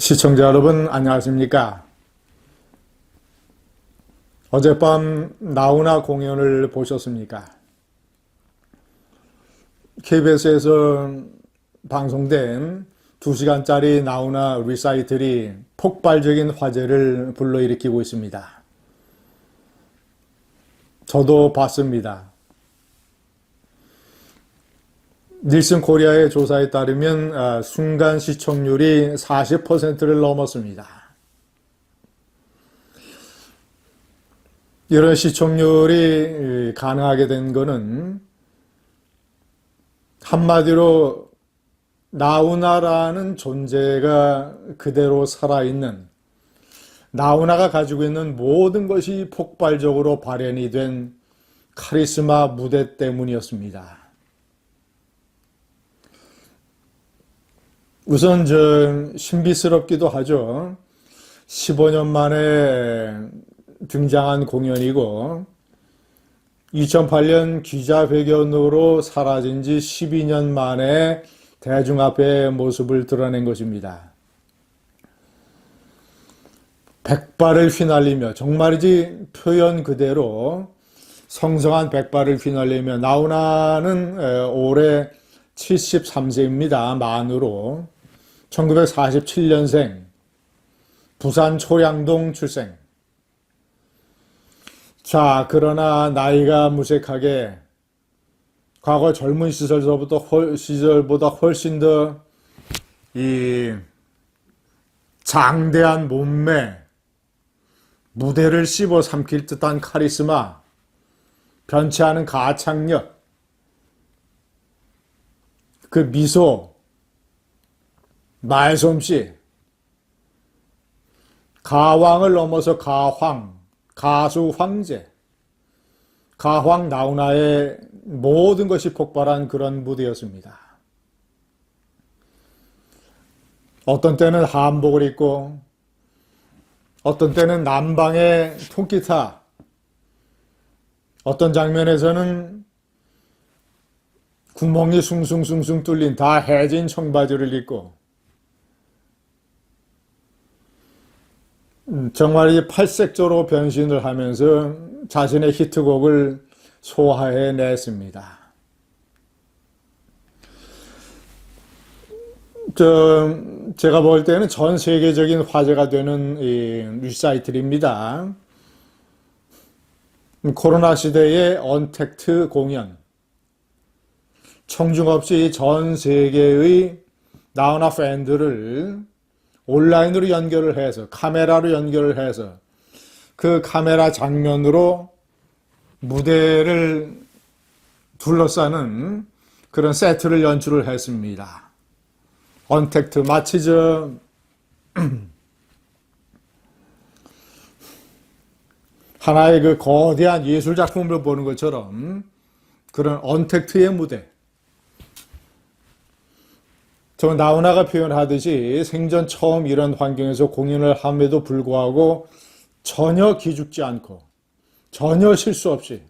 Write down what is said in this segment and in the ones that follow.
시청자 여러분 안녕하십니까? 어젯밤 나훈아 공연을 보셨습니까? KBS에서 방송된 2시간짜리 나훈아 리사이틀이 폭발적인 화제를 불러일으키고 있습니다. 저도 봤습니다. 닐슨 코리아의 조사에 따르면 순간 시청률이 40%를 넘었습니다. 이런 시청률이 가능하게 된 것은 한마디로 나훈아라는 존재가 그대로 살아있는, 나훈아가 가지고 있는 모든 것이 폭발적으로 발현이 된 카리스마 무대 때문이었습니다. 우선 신비스럽기도 하죠. 15년 만에 등장한 공연이고 2008년 기자회견으로 사라진 지 12년 만에 대중 앞에 모습을 드러낸 것입니다. 백발을 휘날리며, 정말이지 표현 그대로 성성한 백발을 휘날리며, 나훈아는 올해 73세입니다. 만으로. 1947년생, 부산 초량동 출생. 자, 그러나 나이가 무색하게 과거 젊은 시절보다 훨씬 더 이 장대한 몸매, 무대를 씹어 삼킬 듯한 카리스마, 변치 않은 가창력, 그 미소, 말솜씨, 가왕을 넘어서 가황, 가수 황제, 가황 나훈아의 모든 것이 폭발한 그런 무대였습니다. 어떤 때는 한복을 입고, 어떤 때는 남방의 통기타, 어떤 장면에서는 구멍이 숭숭숭숭 뚫린 다 해진 청바지를 입고, 정말 이 팔색조로 변신을 하면서 자신의 히트곡을 소화해냈습니다. 제가 볼 때는 전 세계적인 화제가 되는 이 리사이틀입니다. 코로나 시대의 언택트 공연. 청중 없이 전 세계의 나훈아 팬들을 온라인으로 연결을 해서, 카메라로 연결을 해서 그 카메라 장면으로 무대를 둘러싸는 그런 세트를 연출을 했습니다. 언택트, 마치 하나의 그 거대한 예술 작품을 보는 것처럼 그런 언택트의 무대. 저 나훈아가 표현하듯이 생전 처음 이런 환경에서 공연을 함에도 불구하고 전혀 기죽지 않고, 전혀 실수 없이,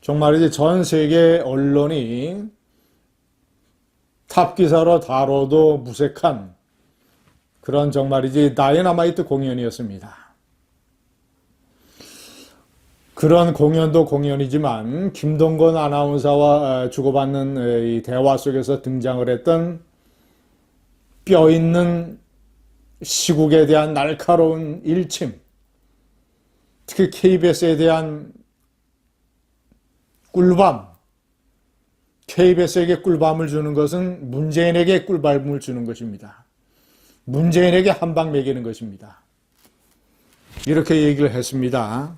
정말이지 전 세계 언론이 탑 기사로 다뤄도 무색한 그런 정말이지 다이너마이트 공연이었습니다. 그런 공연도 공연이지만 김동건 아나운서와 주고받는 이 대화 속에서 등장을 했던 뼈있는 시국에 대한 날카로운 일침, 특히 KBS에 대한 꿀밤, KBS에게 꿀밤을 주는 것은 문재인에게 꿀밤을 주는 것입니다. 문재인에게 한 방 먹이는 것입니다. 이렇게 얘기를 했습니다.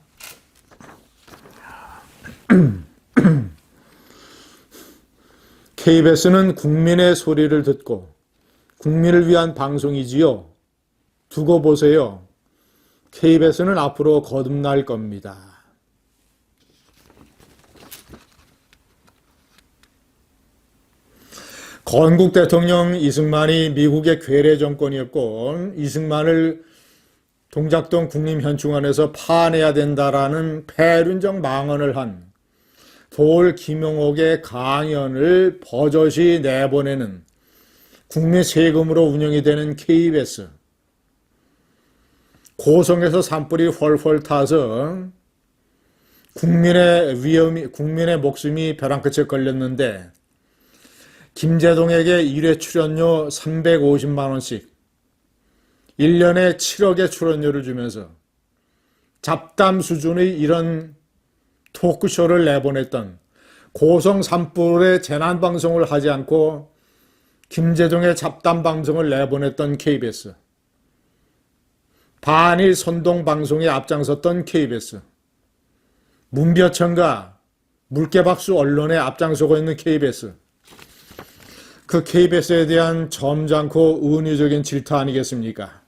KBS는 국민의 소리를 듣고 국민을 위한 방송이지요. 두고 보세요. KBS는 앞으로 거듭날 겁니다. 건국 대통령 이승만이 미국의 괴뢰 정권이었고, 이승만을 동작동 국립현충원에서 파내야 된다라는 패륜적 망언을 한 돌 김용옥의 강연을 버젓이 내보내는 국민 세금으로 운영이 되는 KBS, 고성에서 산불이 헐헐 타서 국민의 목숨이 벼랑 끝에 걸렸는데 김제동에게 1회 출연료 350만 원씩 1년에 7억의 출연료를 주면서 잡담 수준의 이런 토크쇼를 내보냈던, 고성 산불의 재난방송을 하지 않고 김제동의 잡담 방송을 내보냈던 KBS, 반일 선동방송에 앞장섰던 KBS, 문벼천과 물개박수 언론에 앞장서고 있는 KBS, 그 KBS에 대한 점잖고 은유적인 질타 아니겠습니까?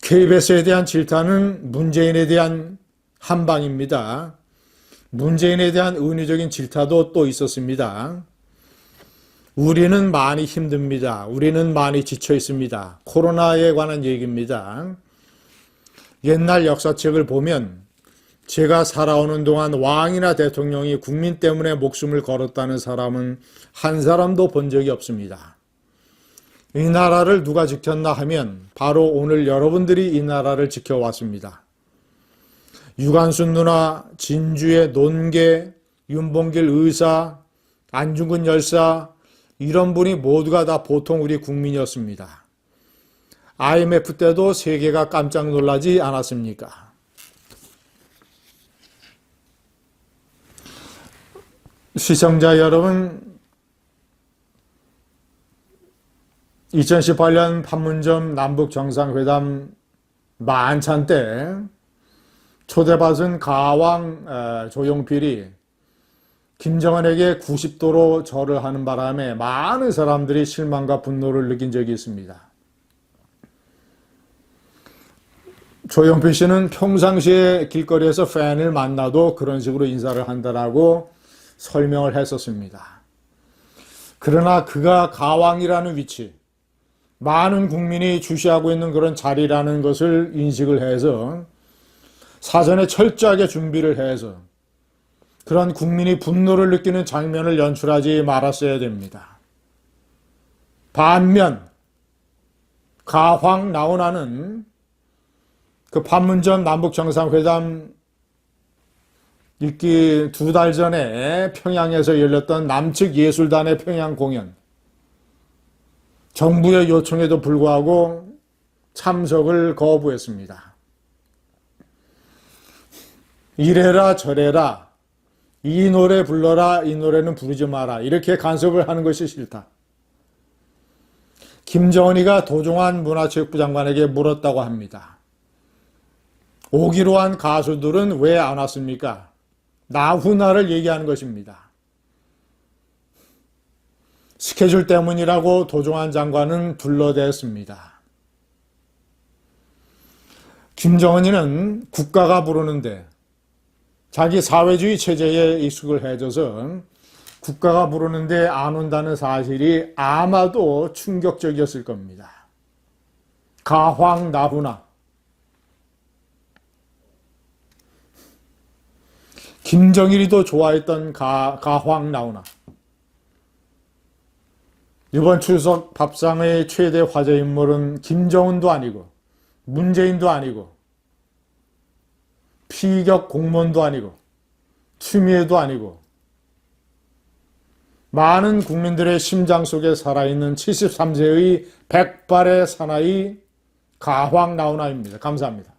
KBS에 대한 질타는 문재인에 대한 한방입니다. 문재인에 대한 은유적인 질타도 또 있었습니다. 우리는 많이 힘듭니다. 우리는 많이 지쳐 있습니다. 코로나에 관한 얘기입니다. 옛날 역사책을 보면 제가 살아오는 동안 왕이나 대통령이 국민 때문에 목숨을 걸었다는 사람은 한 사람도 본 적이 없습니다. 이 나라를 누가 지켰나 하면 바로 오늘 여러분들이 이 나라를 지켜왔습니다. 유관순 누나, 진주의 논계, 윤봉길 의사, 안중근 열사, 이런 분이 모두가 다 보통 우리 국민이었습니다. IMF 때도 세계가 깜짝 놀라지 않았습니까? 시청자 여러분, 2018년 판문점 남북정상회담 만찬 때 초대받은 가왕 조용필이 김정은에게 90도로 절을 하는 바람에 많은 사람들이 실망과 분노를 느낀 적이 있습니다. 조용필 씨는 평상시에 길거리에서 팬을 만나도 그런 식으로 인사를 한다라고 설명을 했었습니다. 그러나 그가 가왕이라는 위치, 많은 국민이 주시하고 있는 그런 자리라는 것을 인식을 해서 사전에 철저하게 준비를 해서 그런 국민이 분노를 느끼는 장면을 연출하지 말았어야 됩니다. 반면 가황 나훈아는 그 판문점 남북정상회담 있기 2달 전에 평양에서 열렸던 남측 예술단의 평양 공연, 정부의 요청에도 불구하고 참석을 거부했습니다. 이래라 저래라, 이 노래 불러라, 이 노래는 부르지 마라, 이렇게 간섭을 하는 것이 싫다. 김정은이가 도종환 문화체육부 장관에게 물었다고 합니다. 오기로 한 가수들은 왜 안 왔습니까? 나훈아를 얘기하는 것입니다. 스케줄 때문이라고 도종환 장관은 둘러댔습니다. 김정은이는 국가가 부르는데 자기 사회주의 체제에 익숙을 해져서 국가가 부르는데 안 온다는 사실이 아마도 충격적이었을 겁니다. 가황 나훈아, 김정일이도 좋아했던 가황 나훈아, 이번 추석 밥상의 최대 화제 인물은 김정은도 아니고 문재인도 아니고 피격 공무원도 아니고 추미애도 아니고 많은 국민들의 심장 속에 살아있는 73세의 백발의 사나이 가황 나훈아입니다. 감사합니다.